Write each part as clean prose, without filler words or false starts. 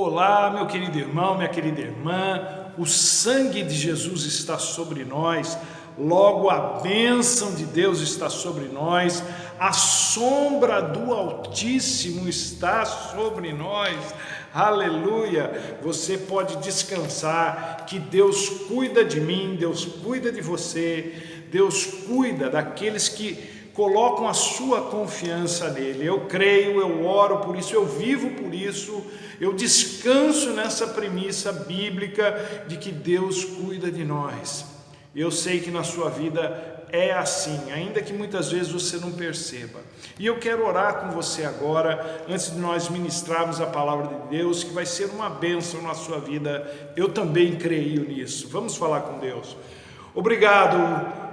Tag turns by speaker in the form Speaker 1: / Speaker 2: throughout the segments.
Speaker 1: Olá, meu querido irmão, minha querida irmã, o sangue de Jesus está sobre nós, logo a bênção de Deus está sobre nós, a sombra do Altíssimo está sobre nós, aleluia. Você pode descansar que Deus cuida de mim, Deus cuida de você, Deus cuida daqueles que colocam a sua confiança nele. Eu creio, eu oro por isso, eu vivo por isso, eu descanso nessa premissa bíblica de que Deus cuida de nós. Eu sei que na sua vida é assim, ainda que muitas vezes você não perceba. E eu quero orar com você agora, antes de nós ministrarmos a palavra de Deus, que vai ser uma bênção na sua vida. Eu também creio nisso. Vamos falar com Deus. Obrigado,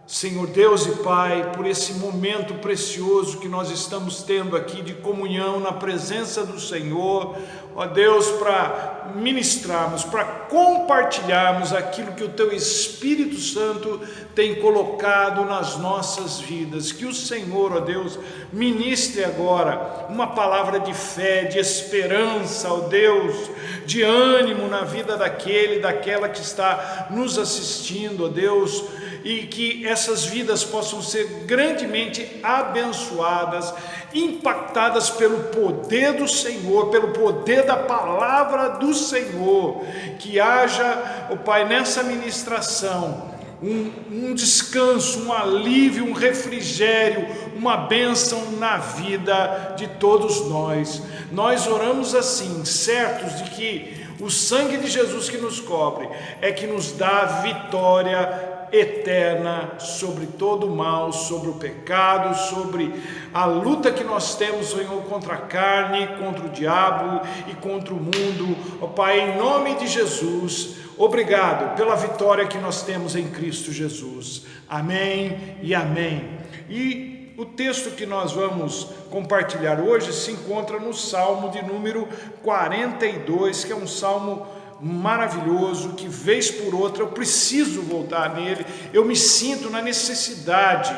Speaker 1: Senhor Deus e Pai, por esse momento precioso que nós estamos tendo aqui de comunhão na presença do Senhor, ó Deus, para ministrarmos, para compartilharmos aquilo que o Teu Espírito Santo tem colocado nas nossas vidas. Que o Senhor, ó Deus, ministre agora uma palavra de fé, de esperança, ó Deus, de ânimo na vida daquela que está nos assistindo, ó Deus, e que essas vidas possam ser grandemente abençoadas, impactadas pelo poder do Senhor, pelo poder da palavra do Senhor. Que haja, ó Pai, nessa ministração um descanso, um alívio, um refrigério, uma bênção na vida de todos nós. Nós oramos assim, certos de que o sangue de Jesus que nos cobre é que nos dá vitória eterna sobre todo o mal, sobre o pecado, sobre a luta que nós temos, Senhor, contra a carne, contra o diabo e contra o mundo. Ó Pai, em nome de Jesus, obrigado pela vitória que nós temos em Cristo Jesus. Amém e amém. E o texto que nós vamos compartilhar hoje se encontra no Salmo de número 42, que é um salmo maravilhoso, que vez por outra eu preciso voltar nele. Eu me sinto na necessidade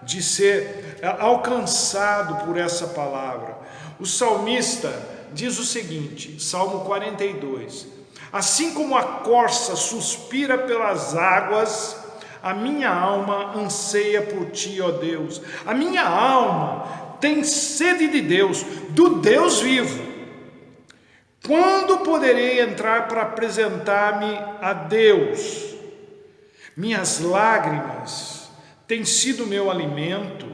Speaker 1: de ser alcançado por essa palavra. O salmista diz o seguinte, Salmo 42: assim como a corça suspira pelas águas, a minha alma anseia por ti, ó Deus. A minha alma tem sede de Deus, do Deus vivo. Quando poderei entrar para apresentar-me a Deus? Minhas lágrimas têm sido meu alimento,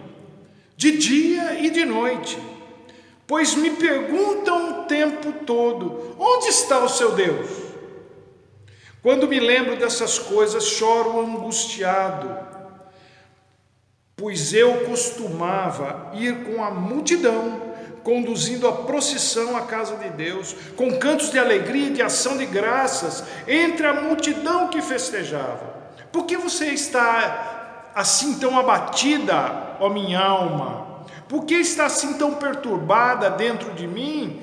Speaker 1: de dia e de noite, pois me perguntam o tempo todo: onde está o seu Deus? Quando me lembro dessas coisas, choro angustiado, pois eu costumava ir com a multidão, conduzindo a procissão à casa de Deus, com cantos de alegria e de ação de graças, entre a multidão que festejava. Por que você está assim tão abatida, ó minha alma? Por que está assim tão perturbada dentro de mim?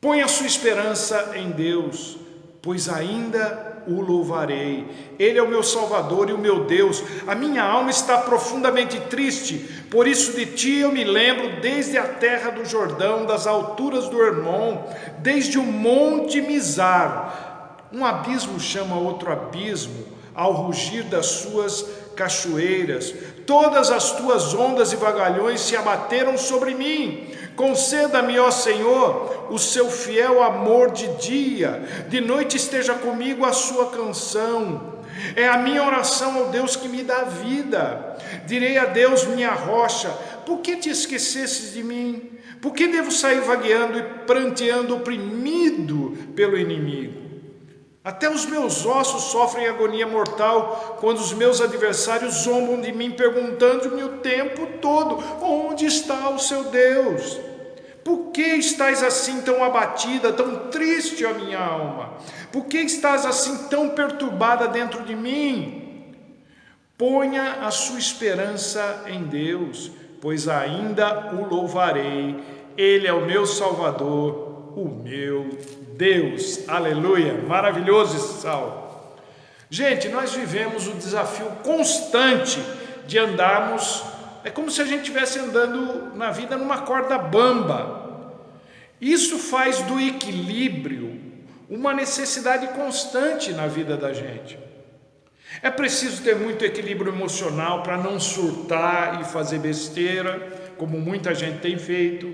Speaker 1: Põe a sua esperança em Deus, pois ainda o louvarei. Ele é o meu Salvador e o meu Deus. A minha alma está profundamente triste, por isso de ti eu me lembro desde a terra do Jordão, das alturas do Hermon, desde o monte Mizar. Um abismo chama outro abismo ao rugir das suas cachoeiras. Todas as tuas ondas e vagalhões se abateram sobre mim. Conceda-me, ó Senhor, o seu fiel amor de dia, de noite esteja comigo a sua canção. É a minha oração ao Deus que me dá vida. Direi a Deus, minha rocha: por que te esquecesses de mim? Por que devo sair vagueando e pranteando, oprimido pelo inimigo? Até os meus ossos sofrem agonia mortal, quando os meus adversários zombam de mim, perguntando-me o tempo todo: onde está o seu Deus? Por que estás assim tão abatida, tão triste, ó minha alma? Por que estás assim tão perturbada dentro de mim? Ponha a sua esperança em Deus, pois ainda o louvarei. Ele é o meu Salvador, o meu Deus. Aleluia, maravilhoso esse salmo. Gente, nós vivemos o desafio constante de andarmos, é como se a gente estivesse andando na vida numa corda bamba. Isso faz do equilíbrio uma necessidade constante na vida da gente. É preciso ter muito equilíbrio emocional para não surtar e fazer besteira, como muita gente tem feito.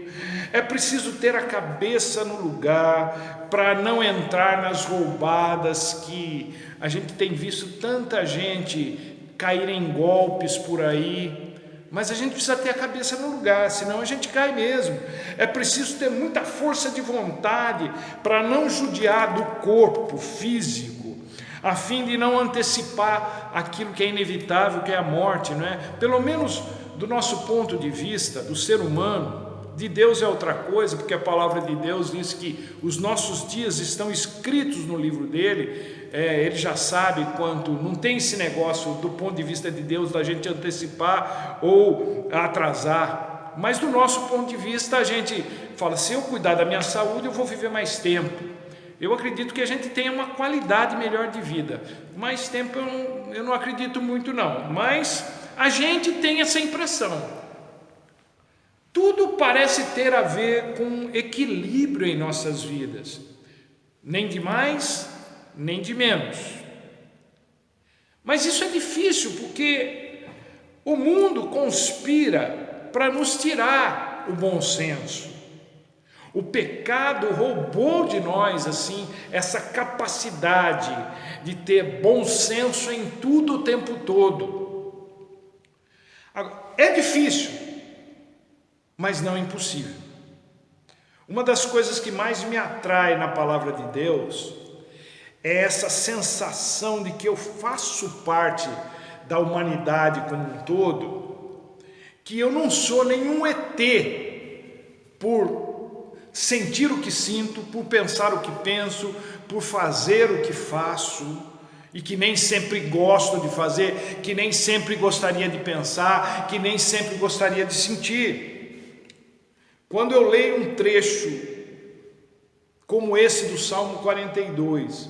Speaker 1: É preciso ter a cabeça no lugar para não entrar nas roubadas que a gente tem visto tanta gente cair em golpes por aí. Mas a gente precisa ter a cabeça no lugar, senão a gente cai mesmo. É preciso ter muita força de vontade para não judiar do corpo físico, a fim de não antecipar aquilo que é inevitável, que é a morte, não é? Pelo menos do nosso ponto de vista, do ser humano. De Deus é outra coisa, porque a palavra de Deus diz que os nossos dias estão escritos no livro dele. Ele já sabe quanto, não tem esse negócio do ponto de vista de Deus da gente antecipar ou atrasar, mas do nosso ponto de vista a gente fala, se eu cuidar da minha saúde eu vou viver mais tempo. Eu acredito que a gente tenha uma qualidade melhor de vida, mais tempo eu não acredito muito não, mas a gente tem essa impressão. Tudo parece ter a ver com equilíbrio em nossas vidas, nem de mais, nem de menos. Mas isso é difícil porque o mundo conspira para nos tirar o bom senso. O pecado roubou de nós assim essa capacidade de ter bom senso em tudo o tempo todo. É difícil, mas não impossível. Uma das coisas que mais me atrai na palavra de Deus é essa sensação de que eu faço parte da humanidade como um todo, que eu não sou nenhum ET por sentir o que sinto, por pensar o que penso, por fazer o que faço, e que nem sempre gosto de fazer, que nem sempre gostaria de pensar, que nem sempre gostaria de sentir. Quando eu leio um trecho como esse do Salmo 42,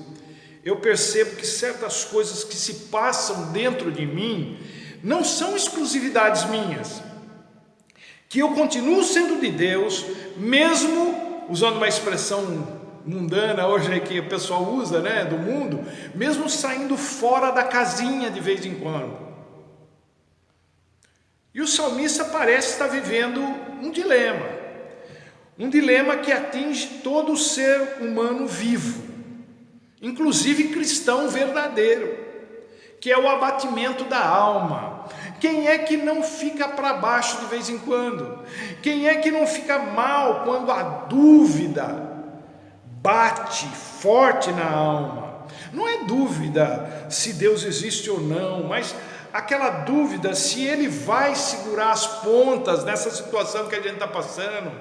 Speaker 1: eu percebo que certas coisas que se passam dentro de mim não são exclusividades minhas, que eu continuo sendo de Deus, mesmo, usando uma expressão mundana hoje é que o pessoal usa, né, do mundo, mesmo saindo fora da casinha de vez em quando. E o salmista parece estar vivendo um dilema que atinge todo o ser humano vivo, inclusive cristão verdadeiro, que é o abatimento da alma. Quem é que não fica para baixo de vez em quando? Quem é que não fica mal quando a dúvida bate forte na alma? Não é dúvida se Deus existe ou não, mas aquela dúvida se Ele vai segurar as pontas nessa situação que a gente está passando.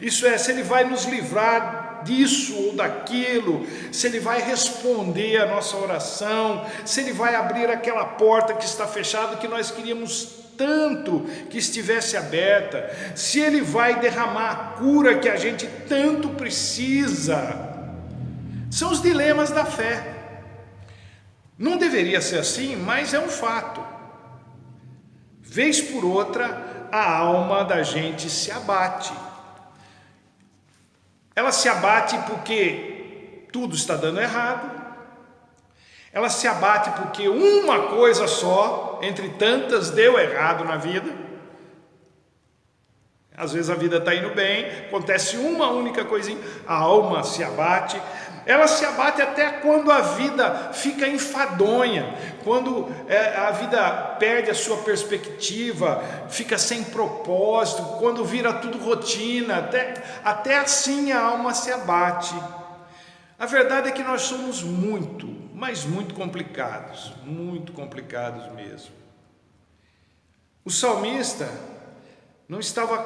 Speaker 1: Isso é, se Ele vai nos livrar disso ou daquilo, se Ele vai responder a nossa oração, se Ele vai abrir aquela porta que está fechada, que nós queríamos tanto que estivesse aberta, se Ele vai derramar a cura que a gente tanto precisa. São os dilemas da fé. Não deveria ser assim, mas é um fato. Vez por outra, a alma da gente se abate. Ela se abate porque tudo está dando errado. Ela se abate porque uma coisa só, entre tantas, deu errado na vida. Às vezes a vida está indo bem, acontece uma única coisinha, a alma se abate. Ela se abate até quando a vida fica enfadonha, quando a vida perde a sua perspectiva, fica sem propósito, quando vira tudo rotina, até assim a alma se abate. A verdade é que nós somos muito, mas muito complicados mesmo. O salmista não estava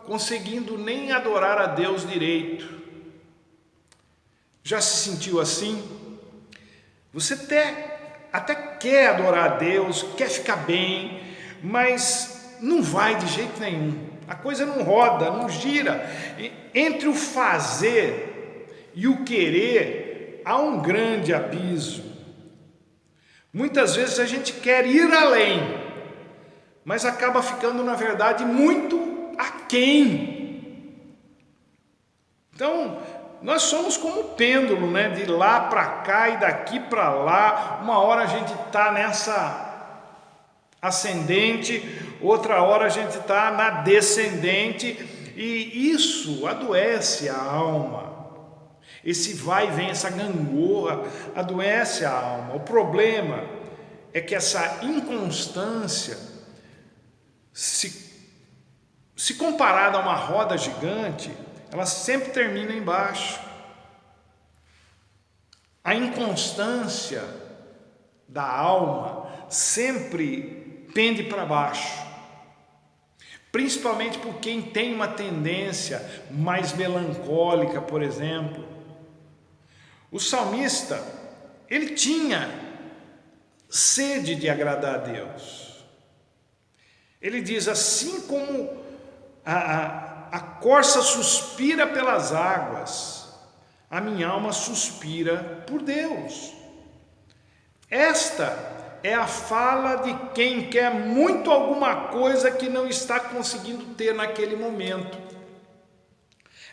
Speaker 1: conseguindo nem adorar a Deus direito. Já se sentiu assim? Você até quer adorar a Deus, quer ficar bem, mas não vai de jeito nenhum. A coisa não roda, não gira. Entre o fazer e o querer há um grande abismo. Muitas vezes a gente quer ir além, mas acaba ficando, na verdade, muito aquém. Então, nós somos como o pêndulo, né? De lá para cá e daqui para lá. Uma hora a gente está nessa ascendente, outra hora a gente está na descendente, e isso adoece a alma. Esse vai e vem, essa gangorra, adoece a alma. O problema é que essa inconstância, se comparada a uma roda gigante, ela sempre termina embaixo. A inconstância da alma sempre pende para baixo, principalmente por quem tem uma tendência mais melancólica, por exemplo. O salmista, ele tinha sede de agradar a Deus. Ele diz: assim como a corça suspira pelas águas, a minha alma suspira por Deus. Esta é a fala de quem quer muito alguma coisa que não está conseguindo ter naquele momento.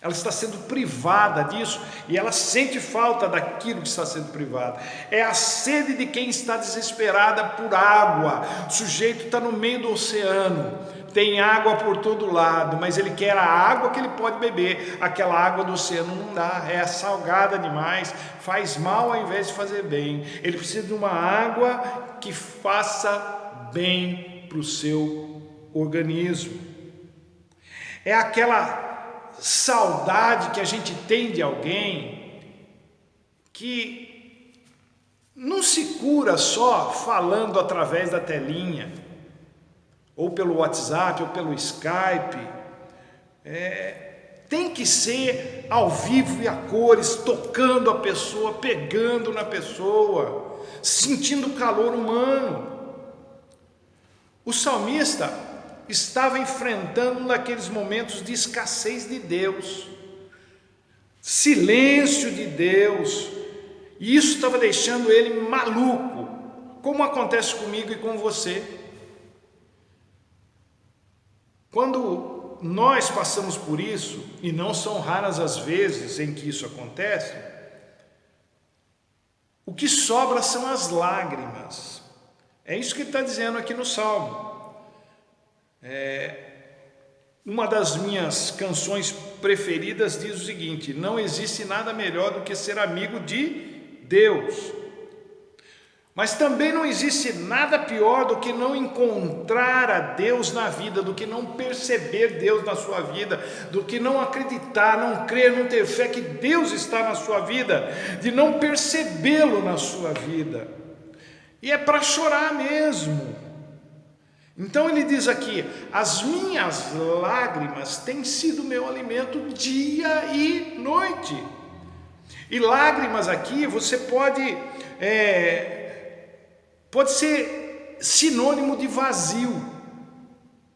Speaker 1: Ela está sendo privada disso e ela sente falta daquilo que está sendo privada. É a sede de quem está desesperada por água. O sujeito está no meio do oceano, tem água por todo lado, mas ele quer a água que ele pode beber. Aquela água do oceano não dá, é salgada demais, faz mal ao invés de fazer bem. Ele precisa de uma água que faça bem para o seu organismo. É aquela saudade que a gente tem de alguém que não se cura só falando através da telinha, ou pelo WhatsApp, ou pelo Skype. Tem que ser ao vivo e a cores, tocando a pessoa, pegando na pessoa, sentindo o calor humano. O salmista estava enfrentando um daqueles momentos de escassez de Deus, silêncio de Deus, e isso estava deixando ele maluco, como acontece comigo e com você. Quando nós passamos por isso, e não são raras as vezes em que isso acontece, o que sobra são as lágrimas. É isso que ele está dizendo aqui no Salmo. Uma das minhas canções preferidas diz o seguinte: não existe nada melhor do que ser amigo de Deus, mas também não existe nada pior do que não encontrar a Deus na vida, do que não perceber Deus na sua vida, do que não acreditar, não crer, não ter fé que Deus está na sua vida, de não percebê-lo na sua vida. E é para chorar mesmo. Então ele diz aqui: as minhas lágrimas têm sido meu alimento dia e noite. E lágrimas aqui você pode ser sinônimo de vazio,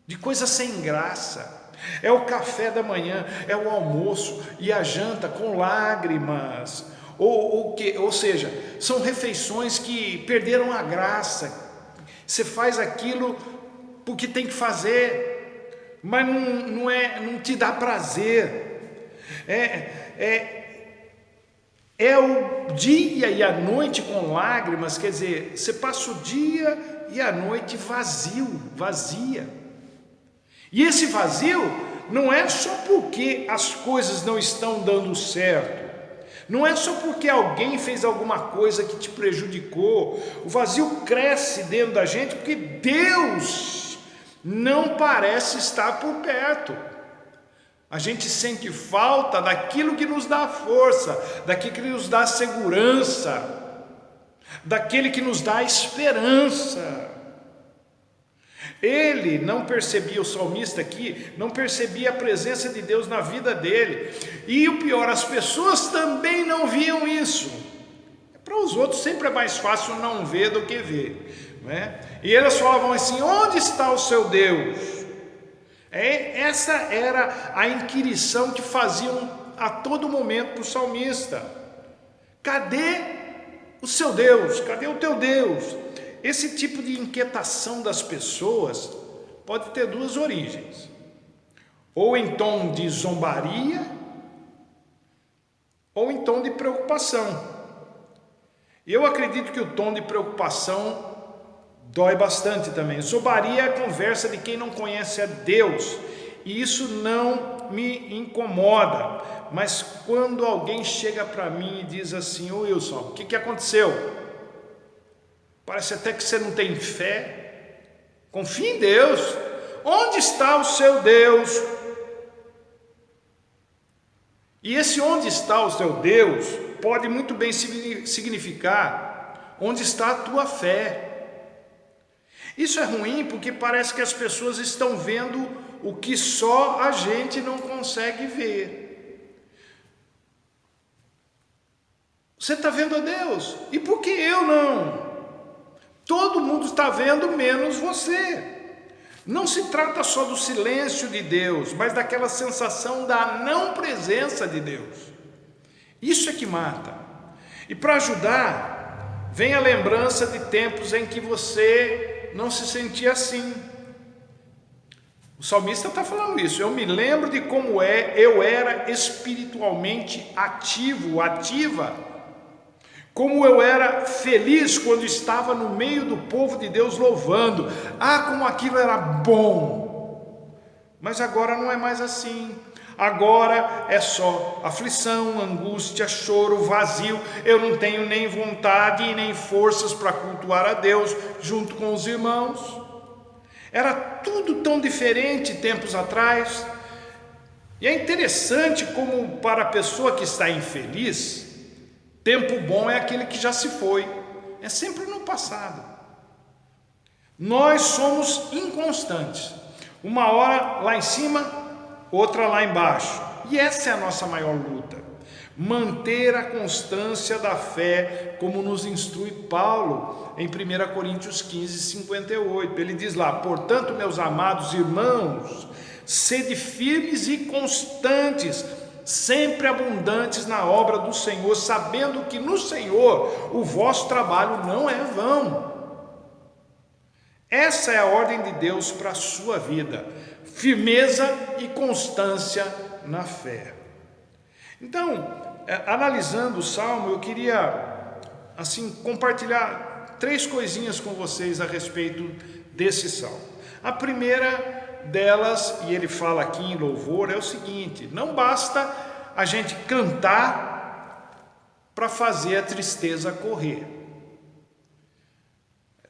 Speaker 1: de coisa sem graça. É o café da manhã, é o almoço e a janta com lágrimas, ou seja, são refeições que perderam a graça. Você faz aquilo porque tem que fazer, mas não te dá prazer. É o dia e a noite com lágrimas, quer dizer, você passa o dia e a noite vazia. E esse vazio não é só porque as coisas não estão dando certo, não é só porque alguém fez alguma coisa que te prejudicou. O vazio cresce dentro da gente porque Deus não parece estar por perto. A gente sente falta daquilo que nos dá força, daquilo que nos dá segurança, daquele que nos dá esperança. Ele não percebia, o salmista aqui, não percebia a presença de Deus na vida dele. E o pior, as pessoas também não viam isso. Para os outros sempre é mais fácil não ver do que ver, né? E eles falavam assim: onde está o seu Deus? Essa era a inquirição que faziam a todo momento para o salmista: cadê o seu Deus? Cadê o teu Deus? Esse tipo de inquietação das pessoas pode ter duas origens: ou em tom de zombaria, ou em tom de preocupação. E eu acredito que o tom de preocupação dói bastante também. Zombaria é a conversa de quem não conhece a Deus, e isso não me incomoda. Mas quando alguém chega para mim e diz assim: ô Wilson, o que aconteceu? Parece até que você não tem fé. Confie em Deus. Onde está o seu Deus? E esse onde está o seu Deus pode muito bem significar onde está a tua fé. Isso é ruim porque parece que as pessoas estão vendo o que só a gente não consegue ver. Você está vendo a Deus, e por que eu não? Todo mundo está vendo, menos você. Não se trata só do silêncio de Deus, mas daquela sensação da não presença de Deus. Isso é que mata. E para ajudar, vem a lembrança de tempos em que você não se sentia assim. O salmista está falando isso. Eu me lembro de como eu era espiritualmente ativa. Como eu era feliz quando estava no meio do povo de Deus louvando. Como aquilo era bom. Mas agora não é mais assim. Agora é só aflição, angústia, choro, vazio. Eu não tenho nem vontade e nem forças para cultuar a Deus junto com os irmãos. Era tudo tão diferente tempos atrás. E é interessante como para a pessoa que está infeliz, tempo bom é aquele que já se foi. É sempre no passado. Nós somos inconstantes. Uma hora lá em cima, outra lá embaixo. E essa é a nossa maior luta. Manter a constância da fé, como nos instrui Paulo em 1 Coríntios 15, 58. Ele diz lá: portanto, meus amados irmãos, sede firmes e constantes, sempre abundantes na obra do Senhor, sabendo que no Senhor o vosso trabalho não é vão. Essa é a ordem de Deus para a sua vida: firmeza e constância na fé. Então, analisando o Salmo, eu queria compartilhar 3 coisinhas com vocês a respeito desse Salmo. A primeira delas, e ele fala aqui em louvor, é o seguinte: não basta a gente cantar para fazer a tristeza correr.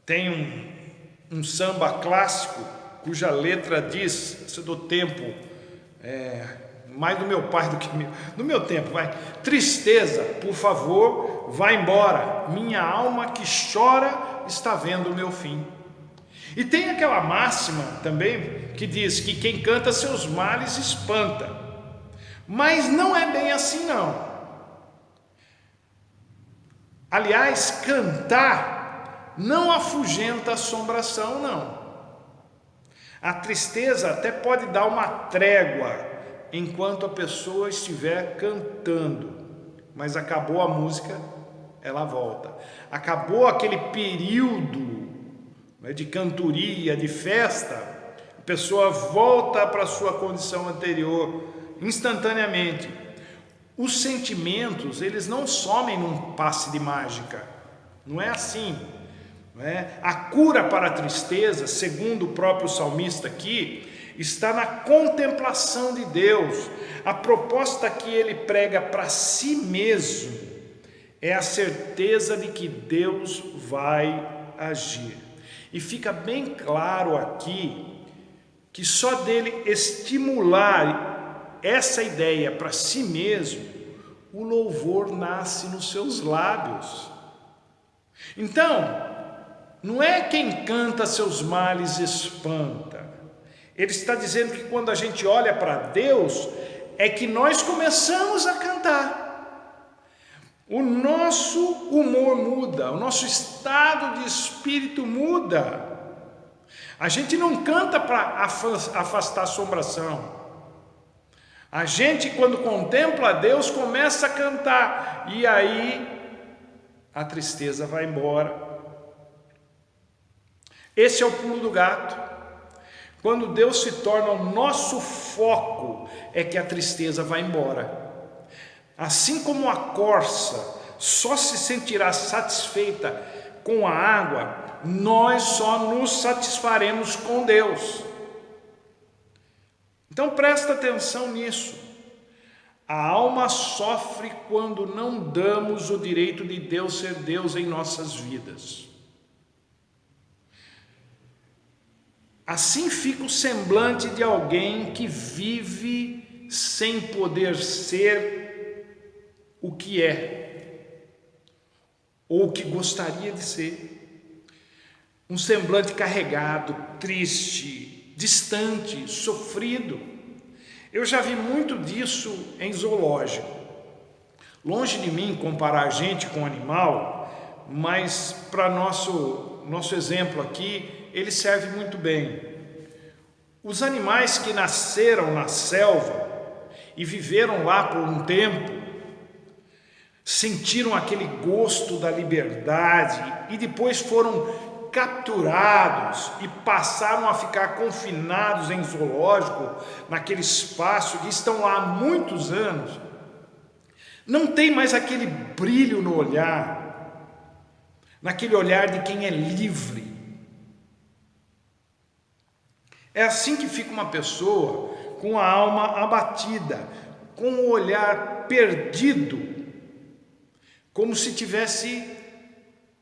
Speaker 1: Tem um samba clássico cuja letra diz, isso é do tempo, mais do meu pai do que do meu tempo, vai: tristeza, por favor, vá embora, minha alma que chora está vendo o meu fim. E tem aquela máxima também que diz que quem canta seus males espanta, mas não é bem assim não. Aliás, cantar não afugenta a assombração, não. A tristeza até pode dar uma trégua enquanto a pessoa estiver cantando, mas acabou a música, ela volta. Acabou aquele período de cantoria, de festa, a pessoa volta para a sua condição anterior instantaneamente. Os sentimentos, eles não somem num passe de mágica, não é assim. A cura para a tristeza, segundo o próprio salmista aqui, está na contemplação de Deus. A proposta que ele prega para si mesmo é a certeza de que Deus vai agir. E fica bem claro aqui que só dele estimular essa ideia para si mesmo, o louvor nasce nos seus lábios. Então, não é quem canta seus males espanta. Ele está dizendo que quando a gente olha para Deus, é que nós começamos a cantar. O nosso humor muda, o nosso estado de espírito muda. A gente não canta para afastar a assombração. A gente, quando contempla a Deus, começa a cantar, e aí a tristeza vai embora. Esse é o pulo do gato. Quando Deus se torna o nosso foco, é que a tristeza vai embora. Assim como a corça só se sentirá satisfeita com a água, nós só nos satisfaremos com Deus. Então presta atenção nisso. A alma sofre quando não damos o direito de Deus ser Deus em nossas vidas. Assim fica o semblante de alguém que vive sem poder ser o que é, ou o que gostaria de ser. Um semblante carregado, triste, distante, sofrido. Eu já vi muito disso em zoológico. Longe de mim comparar gente com animal, mas para nosso exemplo aqui, ele serve muito bem. Os animais que nasceram na selva e viveram lá por um tempo, sentiram aquele gosto da liberdade e depois foram capturados e passaram a ficar confinados em zoológico, naquele espaço, que estão lá há muitos anos, não tem mais aquele brilho no olhar, naquele olhar de quem é livre. É assim que fica uma pessoa com a alma abatida, com o olhar perdido, como se tivesse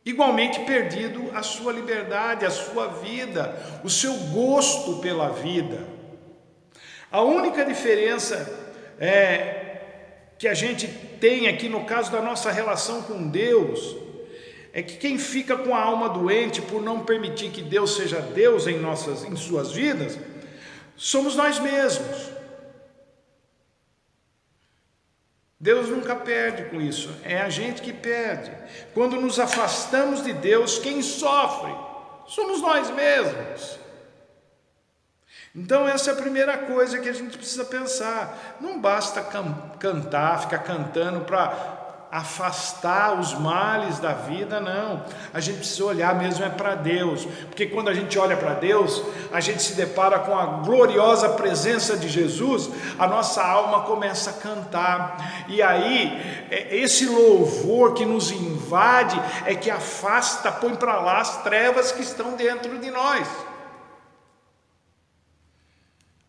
Speaker 1: igualmente perdido a sua liberdade, a sua vida, o seu gosto pela vida. A única diferença que a gente tem aqui no caso da nossa relação com Deus é que quem fica com a alma doente por não permitir que Deus seja Deus em suas vidas, somos nós mesmos. Deus nunca perde com isso, é a gente que perde. Quando nos afastamos de Deus, quem sofre somos nós mesmos. Então essa é a primeira coisa que a gente precisa pensar. Não basta cantar, ficar cantando para afastar os males da vida, não. A gente precisa olhar mesmo para Deus, porque quando a gente olha para Deus, a gente se depara com a gloriosa presença de Jesus, a nossa alma começa a cantar, e aí esse louvor que nos invade é que afasta, põe para lá as trevas que estão dentro de nós.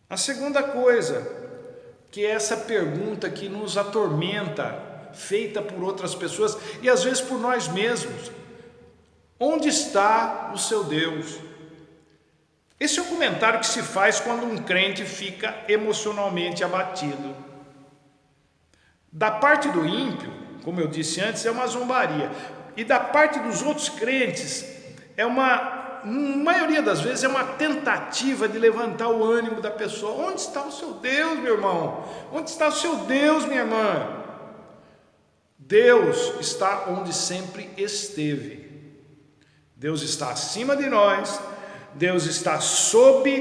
Speaker 1: A segunda coisa, que é essa pergunta que nos atormenta, feita por outras pessoas e às vezes por nós mesmos: onde está o seu Deus? Esse é o comentário que se faz quando um crente fica emocionalmente abatido. Da parte do ímpio, como eu disse antes, é uma zombaria, e da parte dos outros crentes é maioria das vezes é uma tentativa de levantar o ânimo da pessoa. Onde está o seu Deus, meu irmão? Onde está o seu Deus, minha irmã? Deus está onde sempre esteve. Deus está acima de nós, Deus está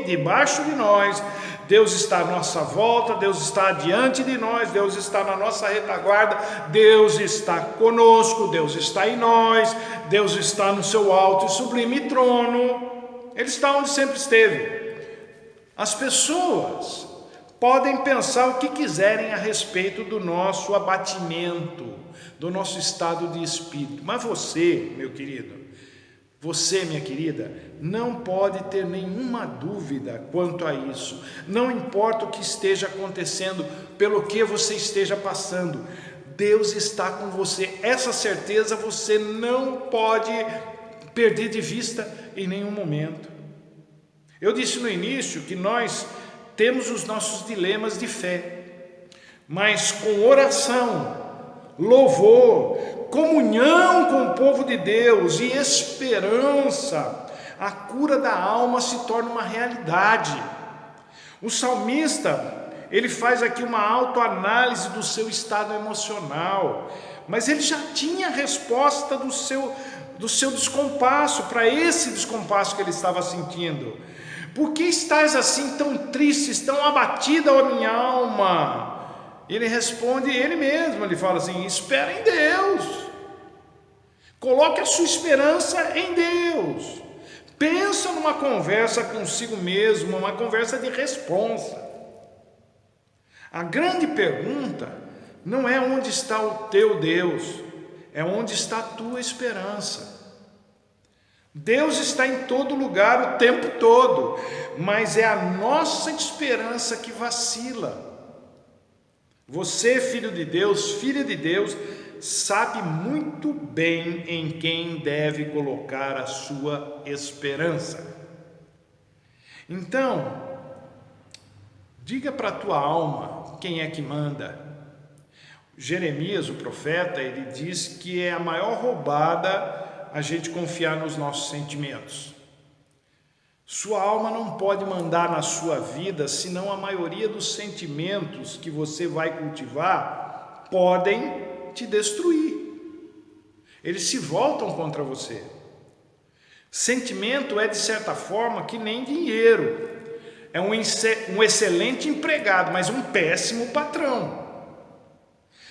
Speaker 1: debaixo de nós, Deus está à nossa volta, Deus está diante de nós, Deus está na nossa retaguarda, Deus está conosco, Deus está em nós, Deus está no seu alto e sublime trono. Ele está onde sempre esteve. As pessoas podem pensar o que quiserem a respeito do nosso abatimento, do nosso estado de espírito, mas você, meu querido, você, minha querida, não pode ter nenhuma dúvida quanto a isso. Não importa o que esteja acontecendo, pelo que você esteja passando, Deus está com você. Essa certeza você não pode perder de vista em nenhum momento. Eu disse no início que nós temos os nossos dilemas de fé, mas com oração, louvor, comunhão com o povo de Deus e esperança, a cura da alma se torna uma realidade. O salmista, ele faz aqui uma autoanálise do seu estado emocional, mas ele já tinha a resposta do seu descompasso, para esse descompasso que ele estava sentindo. Por que estás assim tão triste, tão abatida, ó minha alma? Ele responde ele mesmo, ele fala assim: espera em Deus, coloque a sua esperança em Deus, pensa numa conversa consigo mesmo, uma conversa de responsa. A grande pergunta não é onde está o teu Deus, é onde está a tua esperança. Deus está em todo lugar o tempo todo, mas é a nossa esperança que vacila. Você, filho de Deus, filha de Deus, sabe muito bem em quem deve colocar a sua esperança. Então, diga para a tua alma quem é que manda. Jeremias, o profeta, ele diz que é a maior roubada a gente confiar nos nossos sentimentos. Sua alma não pode mandar na sua vida, senão a maioria dos sentimentos que você vai cultivar podem te destruir. Eles se voltam contra você. Sentimento é, de certa forma, que nem dinheiro. É um excelente empregado, mas um péssimo patrão.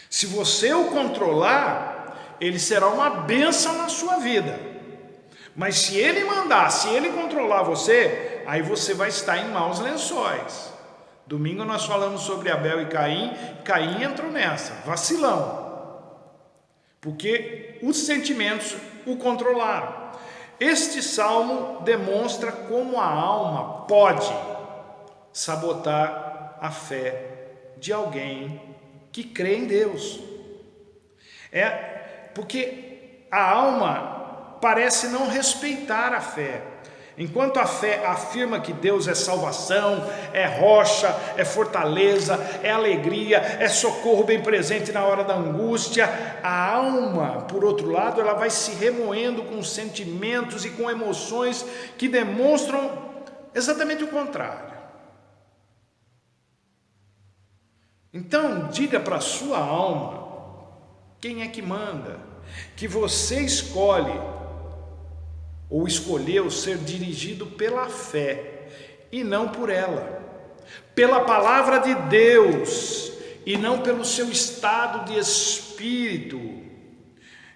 Speaker 1: Se você o controlar, ele será uma bênção na sua vida. Mas se ele mandar, se ele controlar você, aí você vai estar em maus lençóis. Domingo nós falamos sobre Abel e Caim. Caim entrou nessa, vacilão, porque os sentimentos o controlaram. Este salmo demonstra como a alma pode sabotar a fé de alguém que crê em Deus. Porque a alma parece não respeitar a fé. Enquanto a fé afirma que Deus é salvação, é rocha, é fortaleza, é alegria, é socorro bem presente na hora da angústia, a alma, por outro lado, ela vai se remoendo com sentimentos e com emoções que demonstram exatamente o contrário. Então, diga para a sua alma quem é que manda, que você escolhe ou escolheu ser dirigido pela fé e não por ela, pela palavra de Deus e não pelo seu estado de espírito.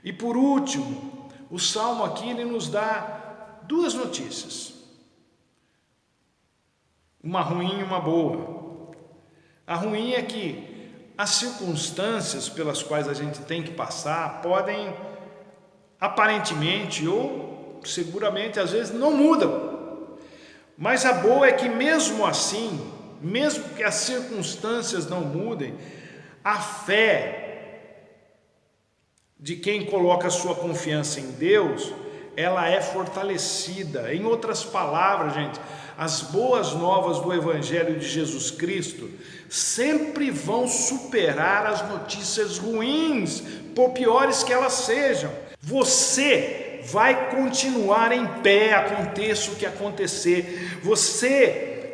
Speaker 1: E por último, o salmo aqui ele nos dá duas notícias, uma ruim e uma boa. A ruim é que as circunstâncias pelas quais a gente tem que passar podem aparentemente ou seguramente às vezes não mudam, mas a boa é que mesmo assim, mesmo que as circunstâncias não mudem, a fé de quem coloca sua confiança em Deus, ela é fortalecida. Em outras palavras, gente, as boas novas do Evangelho de Jesus Cristo sempre vão superar as notícias ruins, por piores que elas sejam. Você vai continuar em pé, aconteça o que acontecer.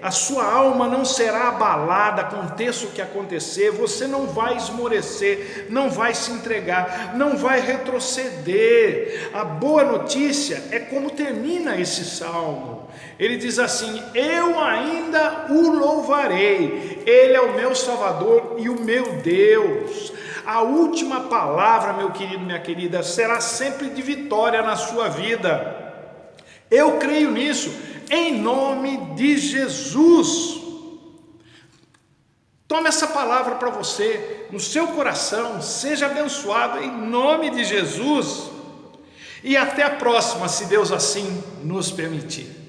Speaker 1: A sua alma não será abalada, aconteça o que acontecer. Você não vai esmorecer, não vai se entregar, não vai retroceder. A boa notícia é como termina esse salmo. Ele diz assim: eu ainda o louvarei, ele é o meu Salvador e o meu Deus. A última palavra, meu querido, minha querida, será sempre de vitória na sua vida. Eu creio nisso, em nome de Jesus. Tome essa palavra para você, no seu coração, seja abençoado em nome de Jesus. E até a próxima, se Deus assim nos permitir.